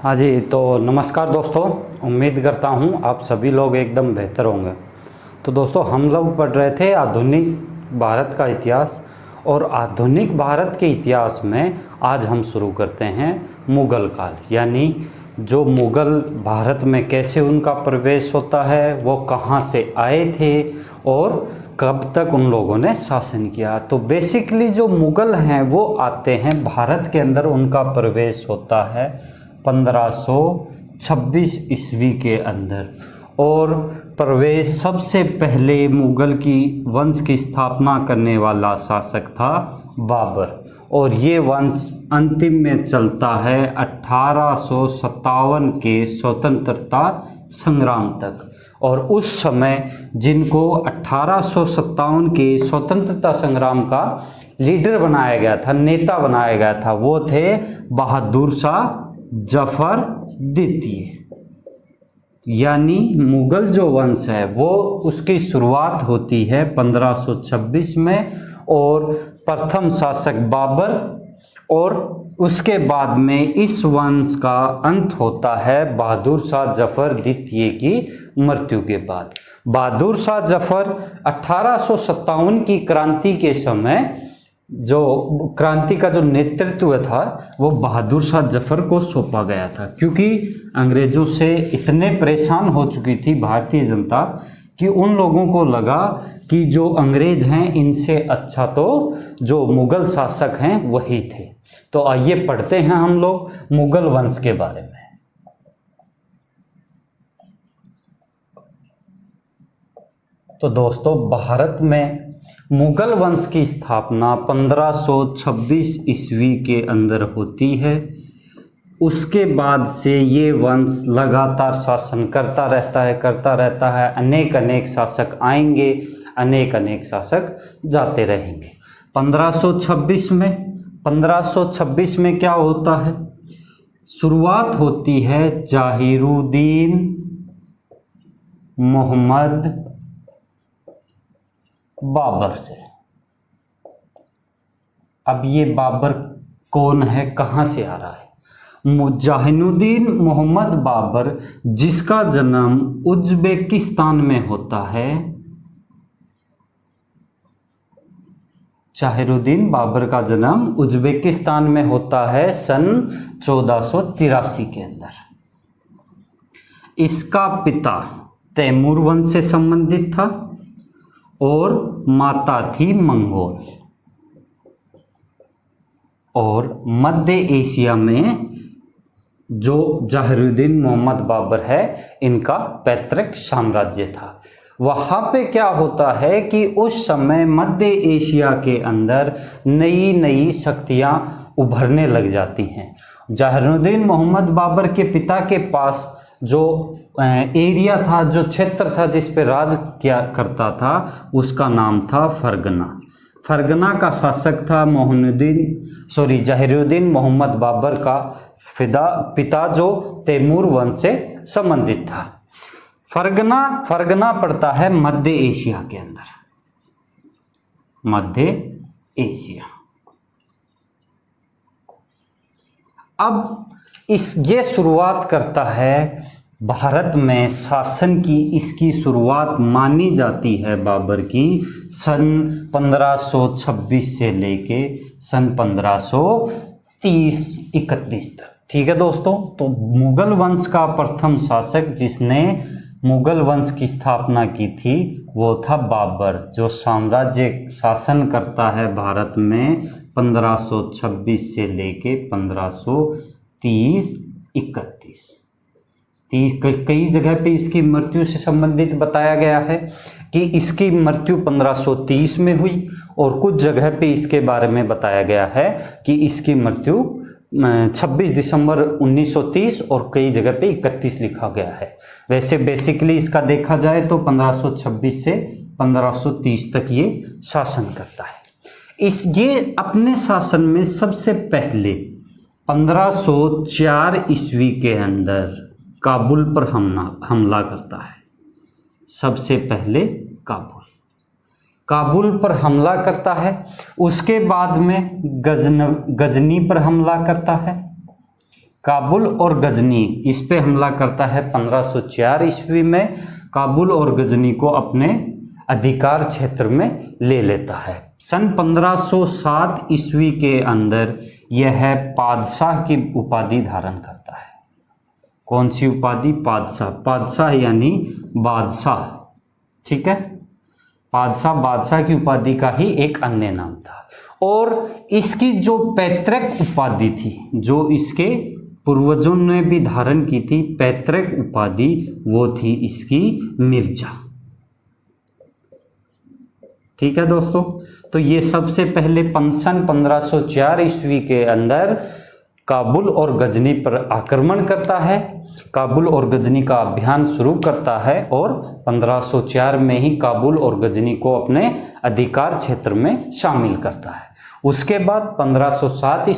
हाँ जी, तो नमस्कार दोस्तों। उम्मीद करता हूँ आप सभी लोग एकदम बेहतर होंगे। तो दोस्तों, हम लोग पढ़ रहे थे आधुनिक भारत का इतिहास, और आधुनिक भारत के इतिहास में आज हम शुरू करते हैं मुग़ल काल। यानी जो मुग़ल भारत में कैसे उनका प्रवेश होता है, वो कहाँ से आए थे और कब तक उन लोगों ने शासन किया। तो बेसिकली जो मुग़ल हैं वो आते हैं भारत के अंदर, उनका प्रवेश होता है 1526 ईस्वी के अंदर। और प्रवेश सबसे पहले मुग़ल की वंश की स्थापना करने वाला शासक था बाबर, और ये वंश अंतिम में चलता है 1857 के स्वतंत्रता संग्राम तक। और उस समय जिनको 1857 के स्वतंत्रता संग्राम का लीडर बनाया गया था, नेता बनाया गया था, वो थे बहादुर शाह जफर द्वितीय। यानी मुग़ल जो वंश है वो उसकी शुरुआत होती है 1526 में, और प्रथम शासक बाबर, और उसके बाद में इस वंश का अंत होता है बहादुर शाह जफर द्वितीय की मृत्यु के बाद। बहादुर शाह जफर 1857 की क्रांति के समय जो क्रांति का जो नेतृत्व था वो बहादुर शाह जफर को सौंपा गया था, क्योंकि अंग्रेज़ों से इतने परेशान हो चुकी थी भारतीय जनता कि उन लोगों को लगा कि जो अंग्रेज हैं इनसे अच्छा तो जो मुग़ल शासक हैं वही थे। तो आइए पढ़ते हैं हम लोग मुग़ल वंश के बारे में। तो दोस्तों, भारत में मुग़ल वंश की स्थापना 1526 ईस्वी के अंदर होती है। उसके बाद से ये वंश लगातार शासन करता रहता है। अनेक शासक आएंगे, अनेक शासक जाते रहेंगे। 1526 में क्या होता है? शुरुआत होती है जहीरुद्दीन मोहम्मद बाबर से। अब ये बाबर कौन है, कहाँ से आ रहा है? जहीरुद्दीन मोहम्मद बाबर, जिसका जन्म उज्बेकिस्तान में होता है। जहीरुद्दीन बाबर का जन्म उज्बेकिस्तान में होता है सन 1483 के अंदर। इसका पिता तैमूर वंश से संबंधित था और माता थी मंगोल। और मध्य एशिया में जो जहीरुद्दीन मोहम्मद बाबर है, इनका पैतृक साम्राज्य था। वहाँ पे क्या होता है कि उस समय मध्य एशिया के अंदर नई नई शक्तियाँ उभरने लग जाती हैं। जहीरुद्दीन मोहम्मद बाबर के पिता के पास जो एरिया था, जो क्षेत्र था जिस पे राज किया करता था, उसका नाम था फरगना। फरगना का शासक था जहीरुद्दीन मोहम्मद बाबर का पिता जो तैमूर वंश से संबंधित था। फरगना पड़ता है मध्य एशिया के अंदर, मध्य एशिया। अब ये शुरुआत करता है भारत में शासन की। इसकी शुरुआत मानी जाती है बाबर की सन 1526 से लेके सन 1530-31 तक। ठीक है दोस्तों, तो मुग़ल वंश का प्रथम शासक जिसने मुग़ल वंश की स्थापना की थी वो था बाबर, जो साम्राज्य शासन करता है भारत में 1526 से लेके 1530-31। कई जगह पे इसकी मृत्यु से संबंधित बताया गया है कि इसकी मृत्यु 1530 में हुई, और कुछ जगह पे इसके बारे में बताया गया है कि इसकी मृत्यु 26 दिसंबर 1930, और कई जगह पे 31 लिखा गया है। वैसे बेसिकली इसका देखा जाए तो 1526 से 1530 तक ये शासन करता है। ये अपने शासन में सबसे पहले 1504 ईस्वी के अंदर काबुल पर हमला करता है। सबसे पहले काबुल पर हमला करता है। उसके बाद में गजनी पर हमला करता है। काबुल और गजनी इस पे हमला करता है 1504 ईस्वी में। काबुल और गजनी को अपने अधिकार क्षेत्र में ले लेता है। सन 1507 ईस्वी के अंदर यह पादशाह की उपाधि धारण करता है। कौन सी उपाधि? पादशाह। पादशाह यानी बादशाह, ठीक है। पादशाह बादशाह की उपाधि का ही एक अन्य नाम था। और इसकी जो पैतृक उपाधि थी, जो इसके पूर्वजों ने भी धारण की थी पैतृक उपाधि, वो थी इसकी मिर्जा। ठीक है दोस्तों, तो ये सबसे पहले सन 1504 ईस्वी के अंदर काबुल और गजनी पर आक्रमण करता है, काबुल और गजनी का अभियान शुरू करता है और 1504 में ही काबुल और गजनी को अपने अधिकार क्षेत्र में शामिल करता है। उसके बाद 1507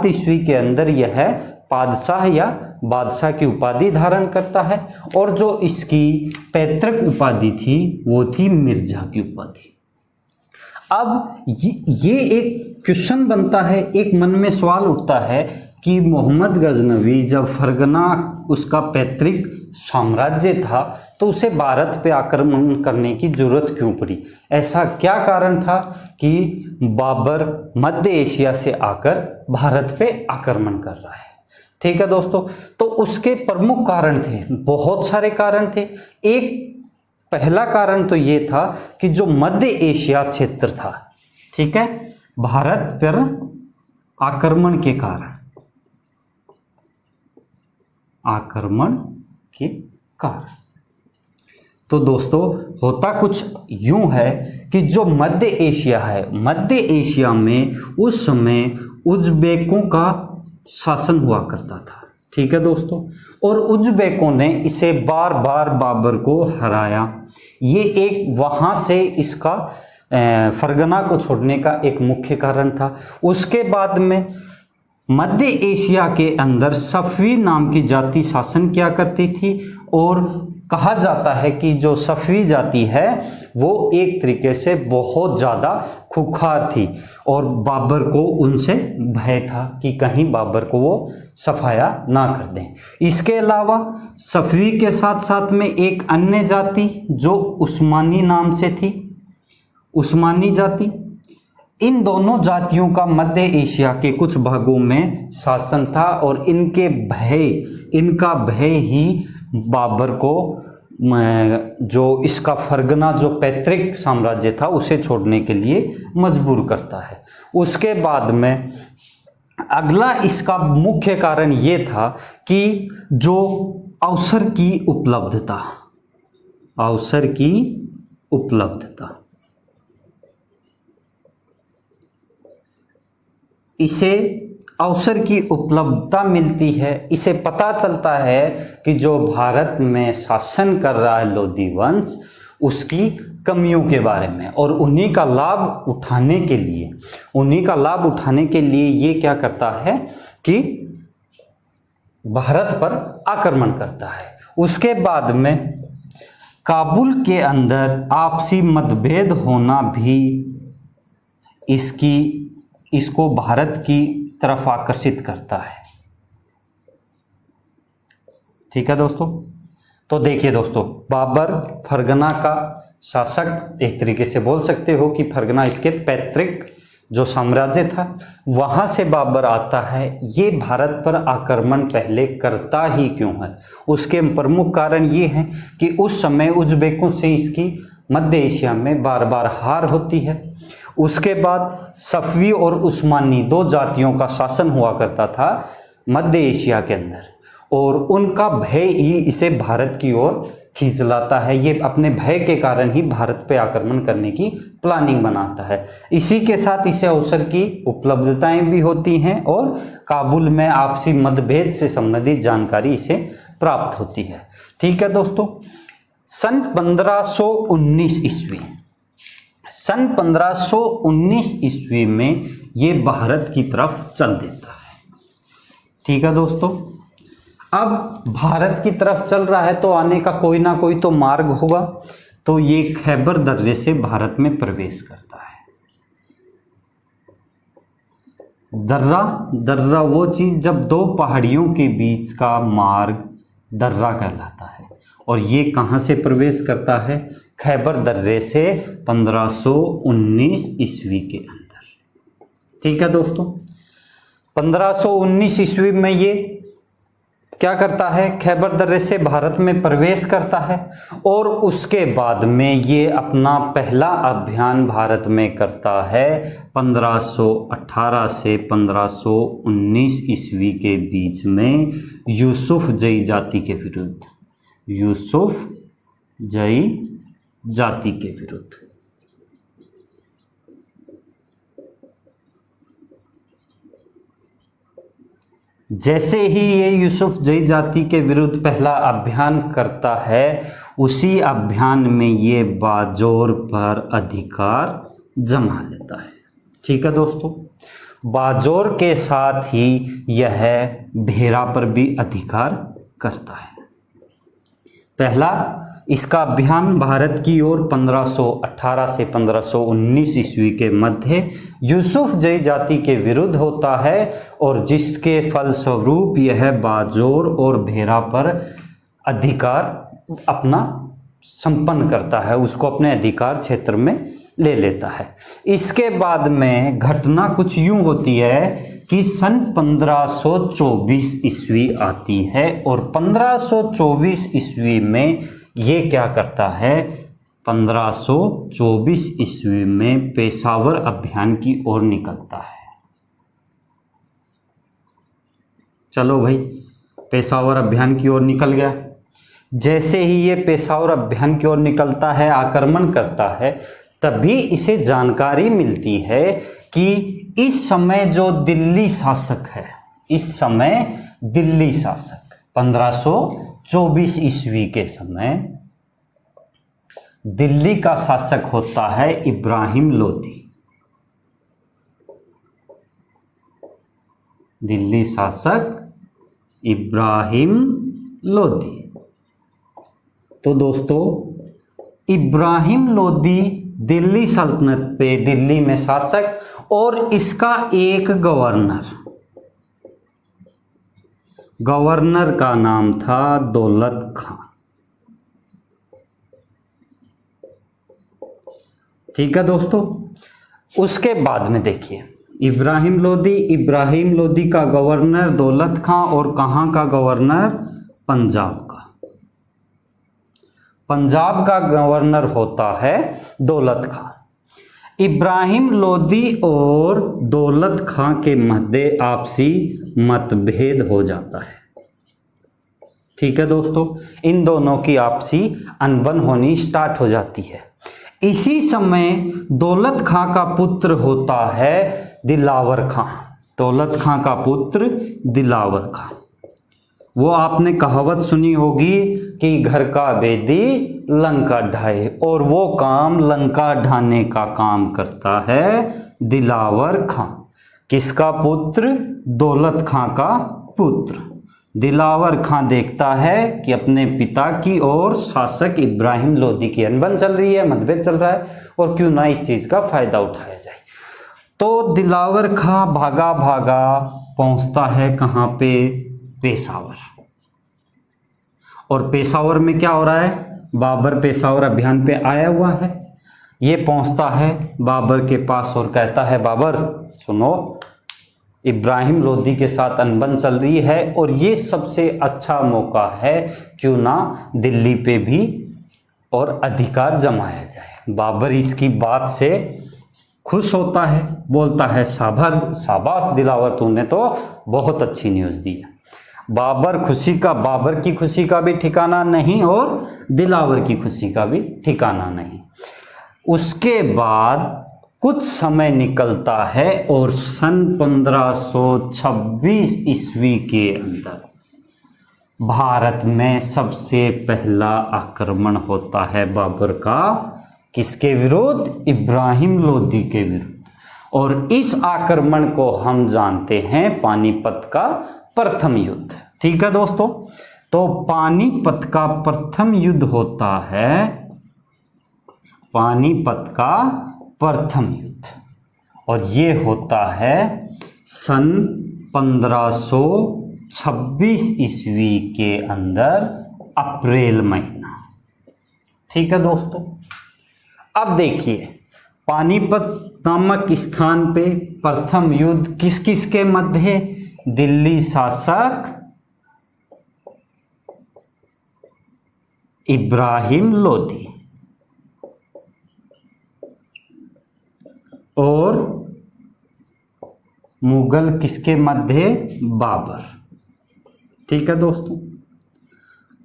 ईस्वी के अंदर यह पादशाह या बादशाह की उपाधि धारण करता है और जो इसकी पैतृक उपाधि थी वो थी मिर्जा की उपाधि। अब ये एक क्वेश्चन बनता है, एक मन में सवाल उठता है कि मोहम्मद गजनवी जब फरगना उसका पैतृक साम्राज्य था तो उसे भारत पे आक्रमण करने की जरूरत क्यों पड़ी? ऐसा क्या कारण था कि बाबर मध्य एशिया से आकर भारत पे आक्रमण कर रहा है? ठीक है दोस्तों, तो उसके प्रमुख कारण थे, बहुत सारे कारण थे। एक पहला कारण तो ये था कि जो मध्य एशिया क्षेत्र था, ठीक है, भारत पर आक्रमण के कारण, तो दोस्तों होता कुछ यूं है कि जो मध्य एशिया है, मध्य एशिया में उस समय उज़्बेकों का शासन हुआ करता था। ठीक है दोस्तों, और उज़्बेकों ने इसे बार बार बाबर को हराया। ये एक वहाँ से इसका फरगना को छोड़ने का एक मुख्य कारण था। उसके बाद में मध्य एशिया के अंदर सफ़वी नाम की जाति शासन किया करती थी और कहा जाता है कि जो सफ़वी जाति है वो एक तरीके से बहुत ज़्यादा खूंखार थी और बाबर को उनसे भय था कि कहीं बाबर को वो सफाया ना कर दें। इसके अलावा सफ़वी के साथ साथ में एक अन्य जाति जो उस्मानी नाम से थी, उस्मानी जाति, इन दोनों जातियों का मध्य एशिया के कुछ भागों में शासन था और इनका भय ही बाबर को जो इसका फरगना जो पैतृक साम्राज्य था उसे छोड़ने के लिए मजबूर करता है। उसके बाद में अगला इसका मुख्य कारण ये था कि जो अवसर की उपलब्धता, इसे अवसर की उपलब्धता मिलती है। इसे पता चलता है कि जो भारत में शासन कर रहा है लोधी वंश, उसकी कमियों के बारे में, और उन्हीं का लाभ उठाने के लिए ये क्या करता है कि भारत पर आक्रमण करता है। उसके बाद में काबुल के अंदर आपसी मतभेद होना भी इसको भारत की तरफ आकर्षित करता है। ठीक है दोस्तों, तो देखिए दोस्तों, बाबर फरगना का शासक, एक तरीके से बोल सकते हो कि फरगना इसके पैतृक जो साम्राज्य था वहां से बाबर आता है। ये भारत पर आक्रमण पहले करता ही क्यों है? उसके प्रमुख कारण ये हैं कि उस समय उज़्बेकों से इसकी मध्य एशिया में बार बार हार होती है। उसके बाद सफ़वी और उस्मानी दो जातियों का शासन हुआ करता था मध्य एशिया के अंदर और उनका भय ही इसे भारत की ओर खींच लाता है। ये अपने भय के कारण ही भारत पे आक्रमण करने की प्लानिंग बनाता है। इसी के साथ इसे अवसर की उपलब्धताएं भी होती हैं और काबुल में आपसी मतभेद से संबंधित जानकारी इसे प्राप्त होती है। ठीक है दोस्तों, सन 1519 ईस्वी में ये भारत की तरफ चल देता है। ठीक है दोस्तों, अब भारत की तरफ चल रहा है तो आने का कोई ना कोई तो मार्ग होगा, तो ये खैबर दर्रे से भारत में प्रवेश करता है। दर्रा, दर्रा वो चीज़ जब दो पहाड़ियों के बीच का मार्ग दर्रा कहलाता है। और ये कहाँ से प्रवेश करता है? खैबर दर्रे से 1519 ईस्वी के अंदर। ठीक है दोस्तों, 1519 ईस्वी में ये क्या करता है? खैबर दर्रे से भारत में प्रवेश करता है और उसके बाद में ये अपना पहला अभियान भारत में करता है 1518 से 1519 ईस्वी के बीच में यूसुफ जई जाति के विरुद्ध, यूसुफ जई जाति के विरुद्ध। जैसे ही ये यूसुफ जई जाति के विरुद्ध पहला अभियान करता है, उसी अभियान में ये बाजोर पर अधिकार जमा लेता है। ठीक है दोस्तों, बाजोर के साथ ही यह भेरा पर भी अधिकार करता है। पहला इसका अभियान भारत की ओर 1518 से 1519 ईस्वी के मध्य यूसुफ जई जाति के विरुद्ध होता है और जिसके फलस्वरूप यह बाजोर और भेरा पर अधिकार अपना संपन्न करता है, उसको अपने अधिकार क्षेत्र में ले लेता है। इसके बाद में घटना कुछ यूं होती है कि सन 1524 ईस्वी आती है और 1524 ईस्वी में ये क्या करता है? 1524 ईस्वी में पेशावर अभियान की ओर निकलता है। चलो भाई, पेशावर अभियान की ओर निकल गया। जैसे ही ये पेशावर अभियान की ओर निकलता है, आक्रमण करता है, तभी इसे जानकारी मिलती है कि इस समय जो दिल्ली शासक है, इस समय दिल्ली शासक 1524 ईस्वी के समय दिल्ली का शासक होता है इब्राहिम लोदी। दिल्ली शासक इब्राहिम लोदी। तो दोस्तों, इब्राहिम लोदी दिल्ली सल्तनत पे, दिल्ली में शासक, और इसका एक गवर्नर का नाम था दौलत खां। ठीक है दोस्तों, उसके बाद में देखिए इब्राहिम लोदी का गवर्नर दौलत खां, और कहाँ का गवर्नर? पंजाब का। पंजाब का गवर्नर होता है दौलत खां। इब्राहिम लोदी और दौलत खां के मध्य आपसी मतभेद हो जाता है। ठीक है दोस्तों, इन दोनों की आपसी अनबन होनी स्टार्ट हो जाती है। इसी समय दौलत खां का पुत्र होता है दिलावर खां। दौलत खां का पुत्र दिलावर खां। वो आपने कहावत सुनी होगी कि घर का बेदी लंका ढाए, और वो काम लंका ढाने का काम करता है दिलावर खां। किसका पुत्र? दौलत खां का पुत्र। दिलावर खां देखता है कि अपने पिता की और शासक इब्राहिम लोदी की अनबन चल रही है, मतभेद चल रहा है, और क्यों ना इस चीज का फायदा उठाया जाए। तो दिलावर खां भागा भागा पहुंचता है कहाँ पे? पेशावर। और पेशावर में क्या हो रहा है? बाबर पेशावर अभियान पे आया हुआ है। ये पहुंचता है बाबर के पास और कहता है, बाबर सुनो, इब्राहिम लोदी के साथ अनबन चल रही है और ये सबसे अच्छा मौका है, क्यों ना दिल्ली पे भी और अधिकार जमाया जाए। बाबर इसकी बात से खुश होता है, बोलता है, शाबाश दिलावर, तूने तो बहुत अच्छी न्यूज़ दी है। बाबर की खुशी का भी ठिकाना नहीं और दिलावर की खुशी का भी ठिकाना नहीं। उसके बाद कुछ समय निकलता है और सन 1526 ईस्वी के अंदर भारत में सबसे पहला आक्रमण होता है बाबर का। किसके विरुद्ध? इब्राहिम लोदी के विरुद्ध। और इस आक्रमण को हम जानते हैं पानीपत का प्रथम युद्ध। ठीक है दोस्तों, तो पानीपत का प्रथम युद्ध होता है पानीपत का प्रथम युद्ध, और ये होता है सन 1526 ईस्वी के अंदर अप्रैल महीना। ठीक है दोस्तों, अब देखिए पानीपत नामक स्थान पे प्रथम युद्ध किस किस के मध्य? दिल्ली शासक इब्राहिम लोदी और मुगल किसके मध्य? बाबर। ठीक है दोस्तों,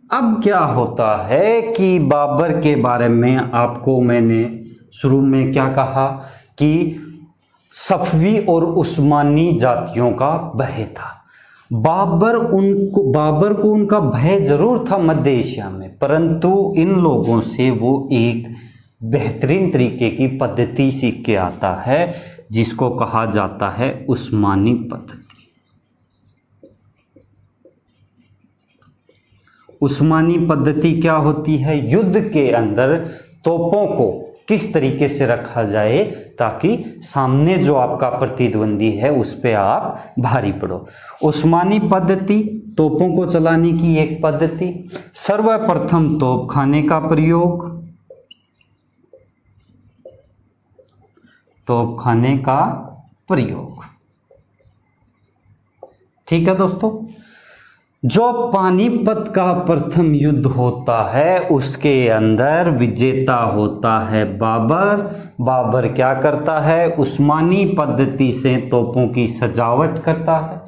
अब क्या होता है कि बाबर के बारे में आपको मैंने शुरू में क्या कहा कि सफवी और उस्मानी जातियों का भय था। बाबर को उनका भय जरूर था मध्य एशिया में, परंतु इन लोगों से वो एक बेहतरीन तरीके की पद्धति सीख के आता है जिसको कहा जाता है उस्मानी पद्धति। उस्मानी पद्धति क्या होती है? युद्ध के अंदर तोपों को किस तरीके से रखा जाए ताकि सामने जो आपका प्रतिद्वंदी है उस पे आप भारी पड़ो। उस्मानी पद्धति तोपों को चलाने की एक पद्धति। सर्वप्रथम तोपखाने का प्रयोग, तोपखाने का प्रयोग। ठीक है दोस्तों, जो पानीपत का प्रथम युद्ध होता है उसके अंदर विजेता होता है बाबर। बाबर क्या करता है? उस्मानी पद्धति से तोपों की सजावट करता है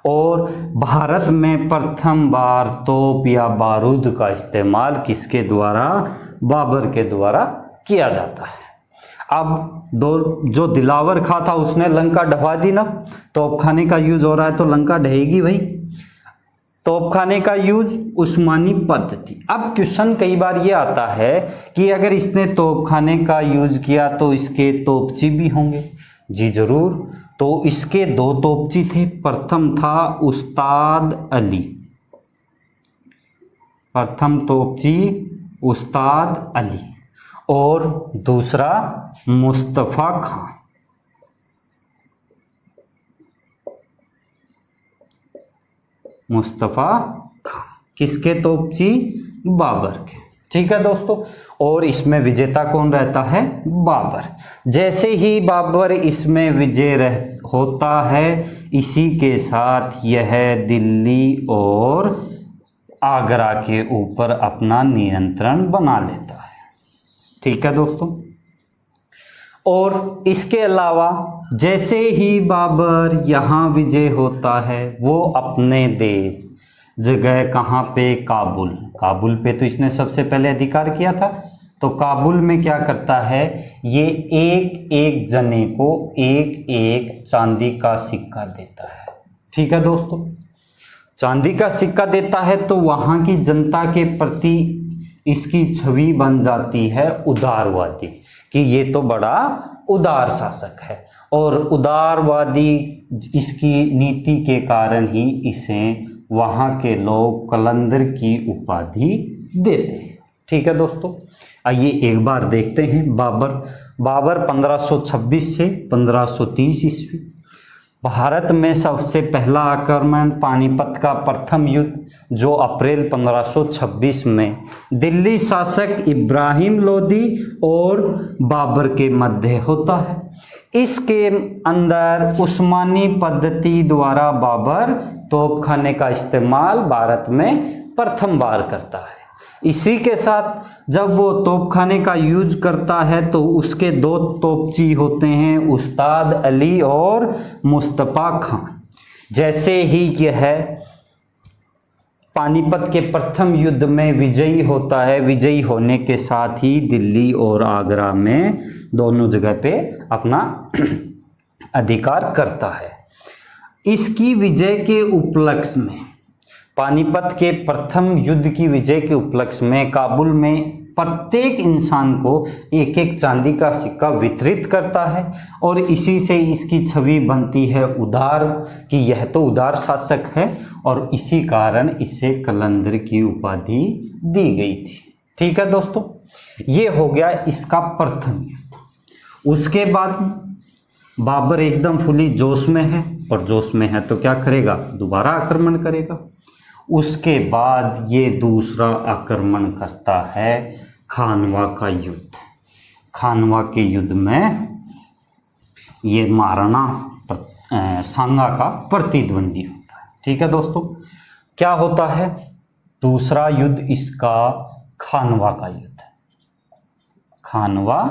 और भारत में प्रथम बार तोप या बारूद का इस्तेमाल किसके द्वारा? बाबर के द्वारा किया जाता है। अब जो दिलावर खां था उसने लंका ढवा दी ना, तोपखाने का यूज हो रहा है तो लंका ढहेगी भाई। तोपखाने का यूज उस्मानी पद्धति। अब क्वेश्चन कई बार ये आता है कि अगर इसने तोपखाने का यूज किया तो इसके तोपची भी होंगे। जी जरूर, तो इसके दो तोपची थे। प्रथम था उस्ताद अली, प्रथम तोपची उस्ताद अली और दूसरा मुस्तफ़ा खां। मुस्तफ़ा खां किसके तोपची? बाबर के। ठीक है दोस्तों, और इसमें विजेता कौन रहता है? बाबर। जैसे ही बाबर इसमें विजय होता है, इसी के साथ यह दिल्ली और आगरा के ऊपर अपना नियंत्रण बना लेता है। ठीक है दोस्तों, और इसके अलावा जैसे ही बाबर यहाँ विजय होता है वो अपने देश जगह कहाँ पे? काबुल। काबुल पे तो इसने सबसे पहले अधिकार किया था, तो काबुल में क्या करता है? ये एक एक जने को एक एक चांदी का सिक्का देता है। ठीक है दोस्तों, चांदी का सिक्का देता है तो वहाँ की जनता के प्रति इसकी छवि बन जाती है उदारवादी, कि ये तो बड़ा उदार शासक है, और उदारवादी इसकी नीति के कारण ही इसे वहाँ के लोग कलंदर की उपाधि देते हैं। ठीक है दोस्तों, आइए एक बार देखते हैं बाबर 1526 से 1530 ईस्वी। भारत में सबसे पहला आक्रमण पानीपत का प्रथम युद्ध जो अप्रैल 1526 में दिल्ली शासक इब्राहिम लोदी और बाबर के मध्य होता है। इसके अंदर उस्मानी पद्धति द्वारा बाबर तोपखाने का इस्तेमाल भारत में प्रथम बार करता है। इसी के साथ जब वो तोपखाने का यूज करता है तो उसके दो तोपची होते हैं, उस्ताद अली और मुस्तफ़ा खां। जैसे ही यह पानीपत के प्रथम युद्ध में विजयी होता है, विजयी होने के साथ ही दिल्ली और आगरा में दोनों जगह पे अपना अधिकार करता है। इसकी विजय के उपलक्ष्य में, पानीपत के प्रथम युद्ध की विजय के उपलक्ष्य में काबुल में प्रत्येक इंसान को एक एक चांदी का सिक्का वितरित करता है और इसी से इसकी छवि बनती है उदार, कि यह तो उदार शासक है, और इसी कारण इसे कलंदर की उपाधि दी गई थी। ठीक है दोस्तों, ये हो गया इसका प्रथम युद्ध। उसके बाद बाबर एकदम फुली जोश में है, और जोश में है तो क्या करेगा, दोबारा आक्रमण करेगा। उसके बाद ये दूसरा आक्रमण करता है खानवा का युद्ध। खानवा के युद्ध में ये महाराणा सांगा का प्रतिद्वंदी होता है। ठीक है दोस्तों, क्या होता है दूसरा युद्ध इसका, खानवा का युद्ध। खानवा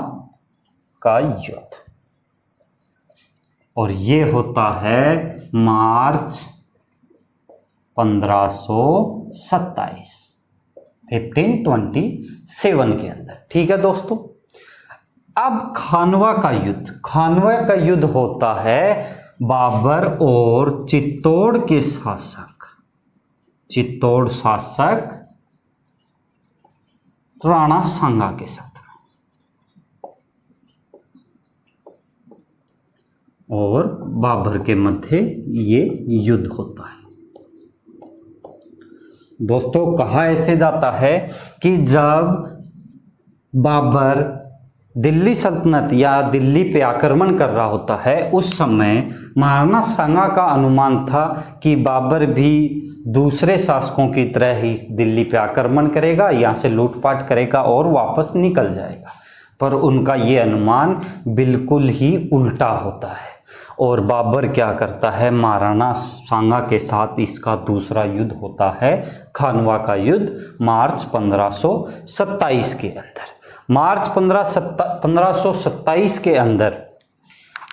का युद्ध, और ये होता है मार्च 1527 1527 के अंदर। ठीक है दोस्तों, अब खानवा का युद्ध होता है बाबर और चित्तौड़ के चित्तौड़ शासक राणा सांगा के साथ में, और बाबर के मध्य ये युद्ध होता है। दोस्तों, कहा ऐसे जाता है कि जब बाबर दिल्ली सल्तनत या दिल्ली पे आक्रमण कर रहा होता है, उस समय महाराणा सांगा का अनुमान था कि बाबर भी दूसरे शासकों की तरह ही दिल्ली पे आक्रमण करेगा, यहाँ से लूटपाट करेगा और वापस निकल जाएगा। पर उनका ये अनुमान बिल्कुल ही उल्टा होता है, और बाबर क्या करता है, महाराणा सांगा के साथ इसका दूसरा युद्ध होता है, खानवा का युद्ध, मार्च 1527 के अंदर। मार्च 1527 के अंदर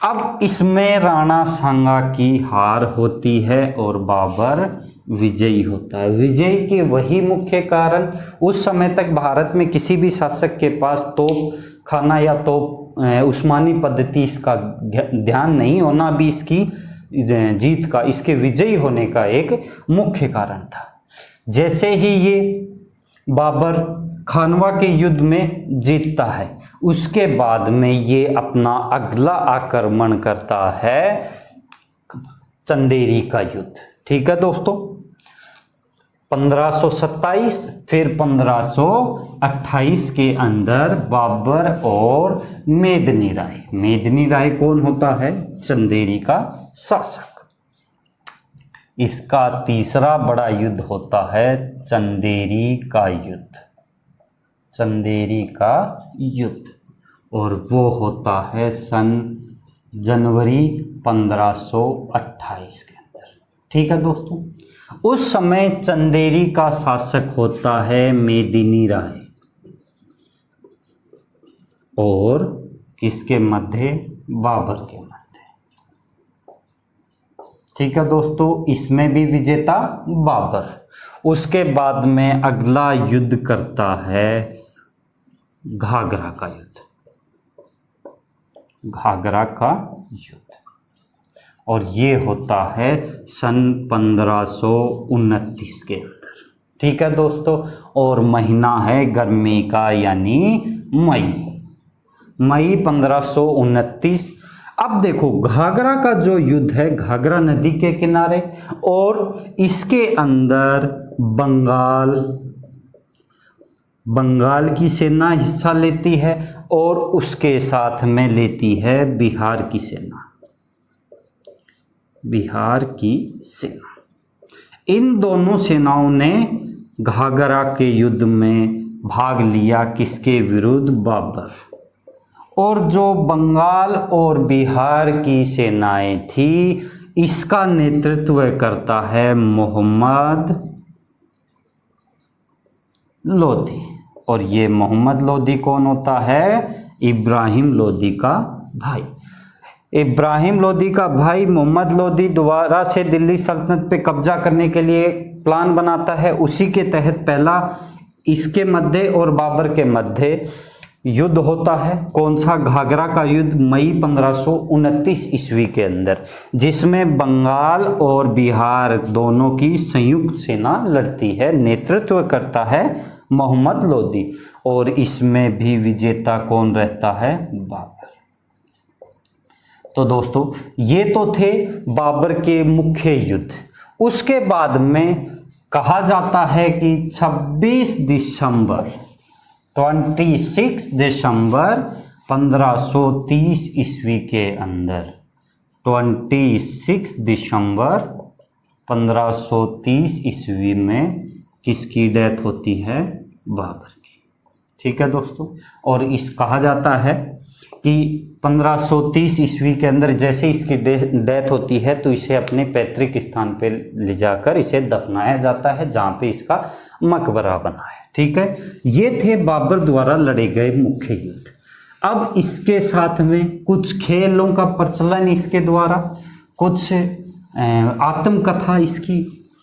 अब इसमें राणा सांगा की हार होती है और बाबर विजयी होता है। विजय के वही मुख्य कारण, उस समय तक भारत में किसी भी शासक के पास तोप खाना या तोप उस्मानी पद्धति इसका ध्यान नहीं होना भी इसकी जीत का, इसके विजयी होने का एक मुख्य कारण था। जैसे ही ये बाबर खानवा के युद्ध में जीतता है, उसके बाद में ये अपना अगला आक्रमण करता है चंदेरी का युद्ध। ठीक है दोस्तों, 1527 फिर 1528 के अंदर बाबर और मेदिनी राय कौन होता है, चंदेरी का शासक। इसका तीसरा बड़ा युद्ध होता है चंदेरी का युद्ध, और वो होता है सन जनवरी 1528 के अंदर। ठीक है दोस्तों, उस समय चंदेरी का शासक होता है मेदिनी राय, और किसके मध्य, बाबर के मध्य। ठीक है दोस्तों, इसमें भी विजेता बाबर। उसके बाद में अगला युद्ध करता है घाघरा का युद्ध, और ये होता है सन 1529 के अंदर। ठीक है दोस्तों, और महीना है गर्मी का, यानी मई 1529। अब देखो, घाघरा का जो युद्ध है, घाघरा नदी के किनारे, और इसके अंदर बंगाल की सेना हिस्सा लेती है, और उसके साथ में लेती है बिहार की सेना। इन दोनों सेनाओं ने घाघरा के युद्ध में भाग लिया, किसके विरुद्ध, बाबर। और जो बंगाल और बिहार की सेनाएं थी, इसका नेतृत्व करता है मोहम्मद लोदी। और ये मोहम्मद लोदी कौन होता है, इब्राहिम लोदी का भाई। इब्राहिम लोदी का भाई मोहम्मद लोदी दोबारा से दिल्ली सल्तनत पे कब्जा करने के लिए प्लान बनाता है। उसी के तहत पहला इसके मध्य और बाबर के मध्य युद्ध होता है। कौन सा, घाघरा का युद्ध, मई 1529 ईस्वी के अंदर, जिसमें बंगाल और बिहार दोनों की संयुक्त सेना लड़ती है। नेतृत्व करता है मोहम्मद लोदी, और इसमें भी विजेता कौन रहता है, बाबर। तो दोस्तों, ये तो थे बाबर के मुख्य युद्ध। उसके बाद में कहा जाता है कि 26 दिसंबर 1530 ईस्वी के अंदर 26 दिसंबर 1530 ईस्वी में किसकी डेथ होती है? बाबर की। ठीक है दोस्तों। और इस कहा जाता है कि 1530 ईस्वी के अंदर जैसे इसकी डेथ होती है तो इसे अपने पैतृक स्थान पे ले जाकर इसे दफनाया जाता है, जहाँ पे इसका मकबरा बना है। ठीक है, ये थे बाबर द्वारा लड़े गए मुख्य युद्ध। अब इसके साथ में कुछ खेलों का प्रचलन इसके द्वारा, कुछ आत्मकथा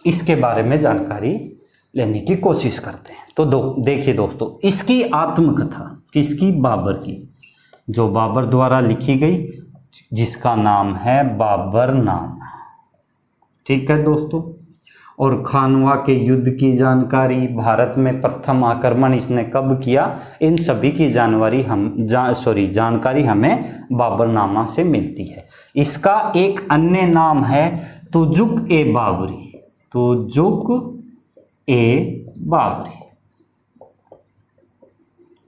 इसके बारे में जानकारी लेने की कोशिश करते हैं। तो देखिए दोस्तों, इसकी आत्मकथा किसकी? बाबर की, जो बाबर द्वारा लिखी गई, जिसका नाम है बाबरनामा। ठीक है दोस्तों। और खानवा के युद्ध की जानकारी, भारत में प्रथम आक्रमण इसने कब किया, इन सभी की जानकारी हमें बाबरनामा से मिलती है। इसका एक अन्य नाम है तुजुक ए बाबरी। तुजुक ए बाबरी।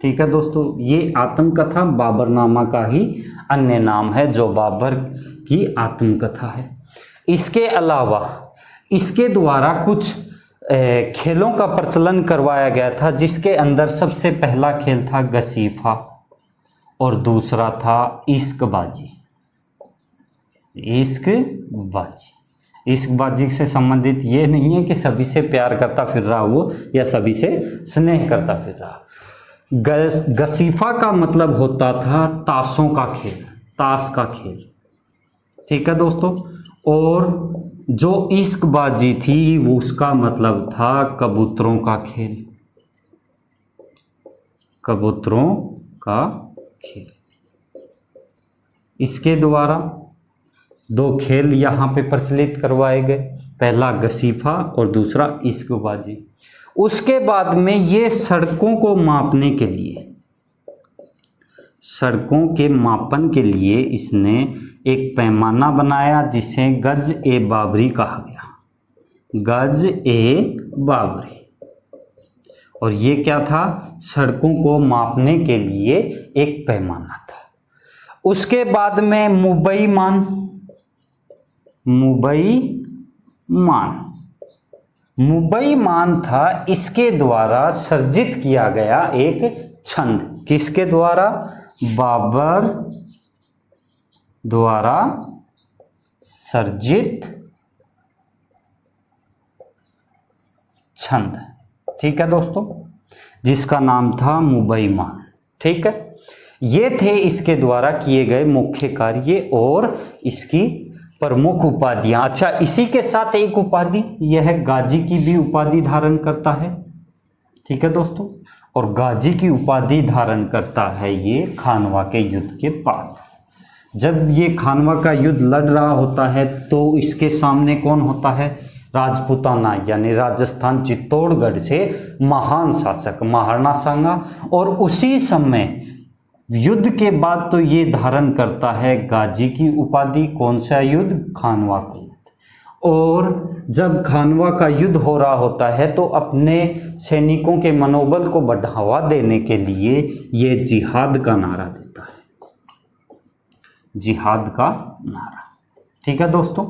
ठीक है दोस्तों, ये आत्मकथा बाबरनामा का ही अन्य नाम है, जो बाबर की आत्मकथा है। इसके अलावा इसके द्वारा कुछ खेलों का प्रचलन करवाया गया था, जिसके अंदर सबसे पहला खेल था गसीफा और दूसरा था इश्कबाजी। इश्कबाजी से संबंधित ये नहीं है कि सभी से प्यार करता फिर रहा वो या सभी से स्नेह करता फिर रहा। गसीफा का मतलब होता था ताशों का खेल, ताश का खेल। ठीक है दोस्तों। और जो इश्कबाजी थी वो उसका मतलब था कबूतरों का खेल, कबूतरों का खेल। इसके द्वारा दो खेल यहाँ पे प्रचलित करवाए गए, पहला गसीफा और दूसरा इश्कबाजी। उसके बाद में ये सड़कों को मापने के लिए, सड़कों के मापन के लिए इसने एक पैमाना बनाया जिसे गज ए बाबरी कहा गया। गज ए बाबरी। और ये क्या था? सड़कों को मापने के लिए एक पैमाना था। उसके बाद में मुबई मान था। इसके द्वारा सर्जित किया गया एक छंद। किसके द्वारा? बाबर द्वारा सर्जित छंद। ठीक है दोस्तों, जिसका नाम था मुबई मान। ठीक है, ये थे इसके द्वारा किए गए मुख्य कार्य और इसकी प्रमुख उपाधियां। अच्छा, इसी के साथ एक उपाधि, यह गाजी की भी उपाधि धारण करता है। ठीक है दोस्तों। और गाजी की उपाधि धारण करता है ये खानवा के युद्ध के बाद। जब ये खानवा का युद्ध लड़ रहा होता है तो इसके सामने कौन होता है? राजपूताना यानी राजस्थान चित्तौड़गढ़ से महान शासक महाराणा सांगा। और उसी समय युद्ध के बाद तो ये धारण करता है गाजी की उपाधि। कौन सा युद्ध? खानवा का युद्ध। और जब खानवा का युद्ध हो रहा होता है तो अपने सैनिकों के मनोबल को बढ़ावा देने के लिए ये जिहाद का नारा देता है। जिहाद का नारा। ठीक है दोस्तों।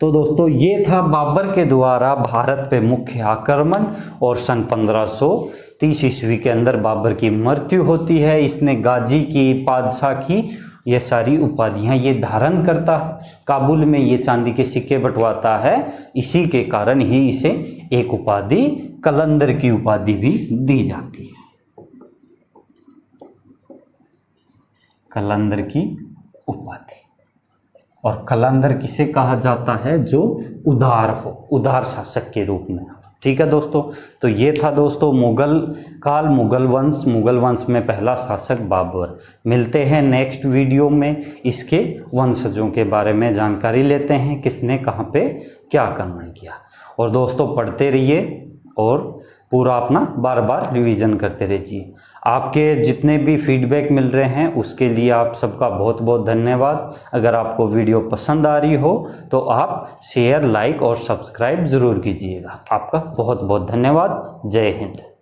तो दोस्तों, ये था बाबर के द्वारा भारत पे मुख्य आक्रमण। और सन 1530 ईस्वी के अंदर बाबर की मृत्यु होती है। इसने गाजी की, पादशाह की, ये सारी उपाधियां ये धारण करता है। काबुल में ये चांदी के सिक्के बंटवाता है। इसी के कारण ही इसे एक उपाधि, कलंदर की उपाधि भी दी जाती है। कलंदर की उपाधि। और कलंदर किसे कहा जाता है? जो उदार हो, उदार शासक के रूप में। ठीक है दोस्तों। तो ये था दोस्तों मुगल काल, मुगल वंश में पहला शासक बाबर। मिलते हैं नेक्स्ट वीडियो में, इसके वंशजों के बारे में जानकारी लेते हैं, किसने कहाँ पे क्या आक्रमण किया। और दोस्तों, पढ़ते रहिए और पूरा अपना बार बार रिवीजन करते रहिए। आपके जितने भी फीडबैक मिल रहे हैं उसके लिए आप सबका बहुत बहुत धन्यवाद। अगर आपको वीडियो पसंद आ रही हो तो आप शेयर, लाइक और सब्सक्राइब ज़रूर कीजिएगा। आपका बहुत बहुत धन्यवाद। जय हिंद।